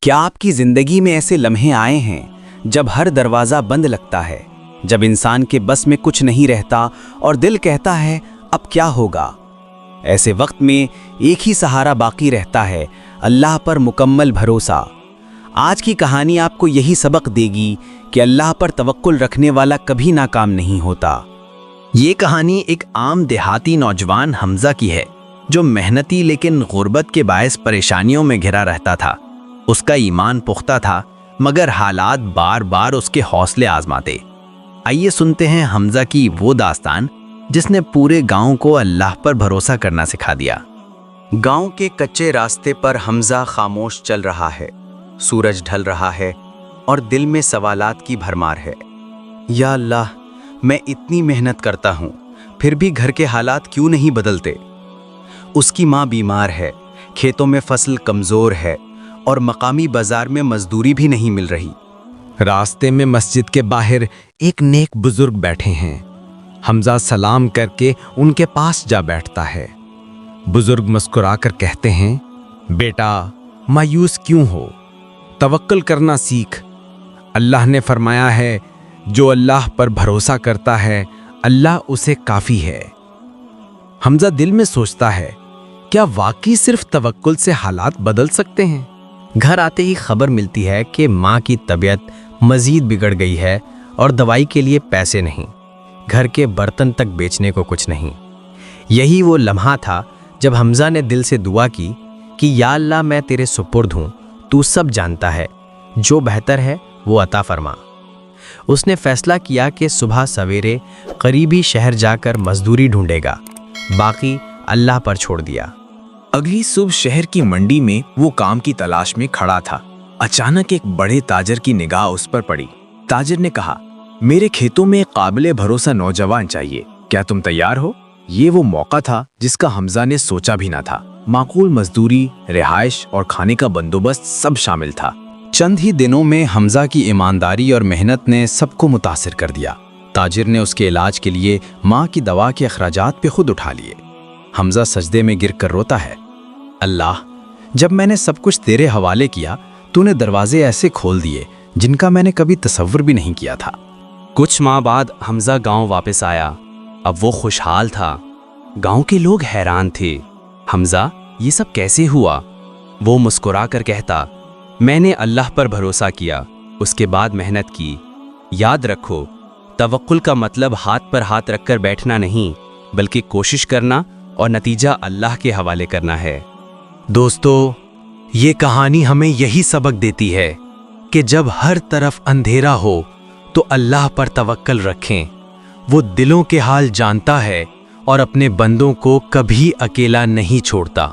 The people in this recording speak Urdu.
کیا آپ کی زندگی میں ایسے لمحے آئے ہیں جب ہر دروازہ بند لگتا ہے، جب انسان کے بس میں کچھ نہیں رہتا اور دل کہتا ہے اب کیا ہوگا؟ ایسے وقت میں ایک ہی سہارا باقی رہتا ہے، اللہ پر مکمل بھروسہ۔ آج کی کہانی آپ کو یہی سبق دے گی کہ اللہ پر توکل رکھنے والا کبھی ناکام نہیں ہوتا۔ یہ کہانی ایک عام دیہاتی نوجوان حمزہ کی ہے، جو محنتی لیکن غربت کے باعث پریشانیوں میں گھرا رہتا تھا۔ اس کا ایمان پختہ تھا، مگر حالات بار بار اس کے حوصلے آزماتے۔ آئیے سنتے ہیں حمزہ کی وہ داستان جس نے پورے گاؤں کو اللہ پر بھروسہ کرنا سکھا دیا۔ گاؤں کے کچے راستے پر حمزہ خاموش چل رہا ہے، سورج ڈھل رہا ہے اور دل میں سوالات کی بھرمار ہے۔ یا اللہ، میں اتنی محنت کرتا ہوں، پھر بھی گھر کے حالات کیوں نہیں بدلتے؟ اس کی ماں بیمار ہے، کھیتوں میں فصل کمزور ہے اور مقامی بازار میں مزدوری بھی نہیں مل رہی۔ راستے میں مسجد کے باہر ایک نیک بزرگ بیٹھے ہیں۔ حمزہ سلام کر کے ان کے پاس جا بیٹھتا ہے۔ بزرگ مسکرا کر کہتے ہیں، بیٹا مایوس کیوں ہو؟ توکل کرنا سیکھ۔ اللہ نے فرمایا ہے، جو اللہ پر بھروسہ کرتا ہے اللہ اسے کافی ہے۔ حمزہ دل میں سوچتا ہے، کیا واقعی صرف توکل سے حالات بدل سکتے ہیں؟ گھر آتے ہی خبر ملتی ہے کہ ماں کی طبیعت مزید بگڑ گئی ہے اور دوائی کے لیے پیسے نہیں، گھر کے برتن تک بیچنے کو کچھ نہیں۔ یہی وہ لمحہ تھا جب حمزہ نے دل سے دعا کی کہ یا اللہ، میں تیرے سپرد ہوں، تو سب جانتا ہے، جو بہتر ہے وہ عطا فرما۔ اس نے فیصلہ کیا کہ صبح سویرے قریبی شہر جا کر مزدوری ڈھونڈے گا، باقی اللہ پر چھوڑ دیا۔ اگلی صبح شہر کی منڈی میں وہ کام کی تلاش میں کھڑا تھا۔ اچانک ایک بڑے تاجر کی نگاہ اس پر پڑی۔ تاجر نے کہا، میرے کھیتوں میں قابل بھروسہ نوجوان چاہیے، کیا تم تیار ہو؟ یہ وہ موقع تھا جس کا حمزہ نے سوچا بھی نہ تھا۔ معقول مزدوری، رہائش اور کھانے کا بندوبست سب شامل تھا۔ چند ہی دنوں میں حمزہ کی ایمانداری اور محنت نے سب کو متاثر کر دیا۔ تاجر نے اس کے علاج کے لیے ماں کی دوا کے اخراجات پہ خود اٹھا لیے۔ حمزہ سجدے میں گر کر روتا ہے، اللہ، جب میں نے سب کچھ تیرے حوالے کیا، تو نے دروازے ایسے کھول دیے جن کا میں نے کبھی تصور بھی نہیں کیا تھا۔ کچھ ماہ بعد حمزہ گاؤں واپس آیا۔ اب وہ خوشحال تھا۔ گاؤں کے لوگ حیران تھے، حمزہ یہ سب کیسے ہوا؟ وہ مسکرا کر کہتا، میں نے اللہ پر بھروسہ کیا، اس کے بعد محنت کی۔ یاد رکھو، توکل کا مطلب ہاتھ پر ہاتھ رکھ کر بیٹھنا نہیں، بلکہ کوشش کرنا اور نتیجہ اللہ کے حوالے کرنا ہے۔ دوستو، یہ کہانی ہمیں یہی سبق دیتی ہے کہ جب ہر طرف اندھیرا ہو تو اللہ پر توکل رکھیں۔ وہ دلوں کے حال جانتا ہے اور اپنے بندوں کو کبھی اکیلا نہیں چھوڑتا۔